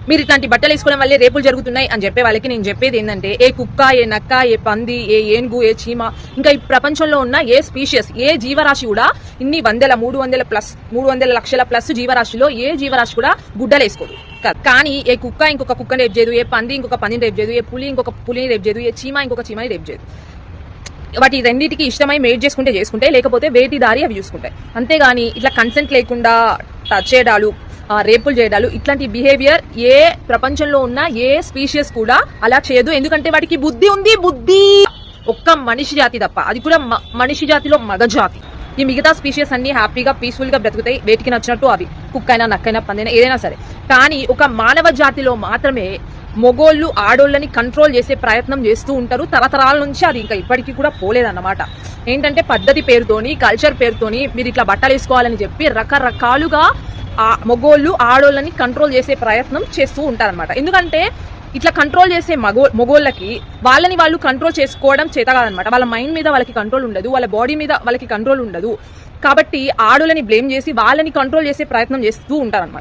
మీరు ఇట్లాంటి బట్టలు వేసుకోవడం వల్లే రేపులు జరుగుతున్నాయి అని చెప్పే వాళ్ళకి నేను చెప్పేది ఏంటంటే, ఏ కుక్క, ఏ నక్క, ఏ పంది, ఏ ఏనుగు, ఏ చీమ, ఇంకా ఈ ప్రపంచంలో ఉన్న ఏ స్పీషియస్, ఏ జీవరాశి కూడా ఇన్ని 300 లక్షల ప్లస్ జీవరాశిలో ఏ జీవరాశి కూడా గుడ్డలు వేసుకోదు. కానీ ఏ కుక్క ఇంకొక కుక్కని రేపు చేయదు, ఏ పంది ఇంకొక పందిని రేపు చేయదు, ఏ పులి ఇంకొక పులిని రేపు చేయదు, ఏ చీమ ఇంకొక చీమని రేపు చేయదు. వాటి రెండింటికి ఇష్టమై మేట్ చేసుకుంటే, లేకపోతే వేటి దారి అవి చూసుకుంటాయి. అంతేగాని ఇట్లా కన్సెంట్ లేకుండా టచ్ చేయడాలు, రేపులు చేయడాలు, ఇట్లాంటి బిహేవియర్ ఏ ప్రపంచంలో ఉన్న ఏ స్పీషియస్ కూడా అలా చేయదు. ఎందుకంటే వాటికి బుద్ధి ఉంది. బుద్ధి ఒక్క మనిషి జాతి తప్ప, అది కూడా మనిషి జాతిలో మగ జాతి. ఈ మిగతా స్పీషియస్ అన్ని హ్యాపీగా పీస్ఫుల్ గా బ్రతుకుతాయి, వేటికి నచ్చినట్టు అవి, కుక్కైనా నక్కైనా పందైనా ఏదైనా సరే. కానీ ఒక మానవ జాతిలో మాత్రమే మొగోళ్ళు ఆడోళ్ళని కంట్రోల్ చేసే ప్రయత్నం చేస్తూ ఉంటారు. తరతరాల నుంచి అది ఇంకా ఇప్పటికీ కూడా పోలేదన్నమాట. ఏంటంటే పద్ధతి పేరుతోని, కల్చర్ పేరుతోని మీరు ఇట్లా బట్టలు వేసుకోవాలని చెప్పి రకరకాలుగా మొగోళ్ళు ఆడోళ్ళని కంట్రోల్ చేసే ప్రయత్నం చేస్తూ ఉంటారన్నమాట. ఎందుకంటే ఇట్లా కంట్రోల్ చేసే మొగోళ్ళకి వాళ్ళని వాళ్ళు కంట్రోల్ చేసుకోవడం చేత కాదనమాట. వాళ్ళ మైండ్ మీద వాళ్ళకి కంట్రోల్ ఉండదు, వాళ్ళ బాడీ మీద వాళ్ళకి కంట్రోల్ ఉండదు. కాబట్టి ఆడోళ్ళని బ్లేమ్ చేసి వాళ్ళని కంట్రోల్ చేసే ప్రయత్నం చేస్తూ ఉంటారన్నమాట.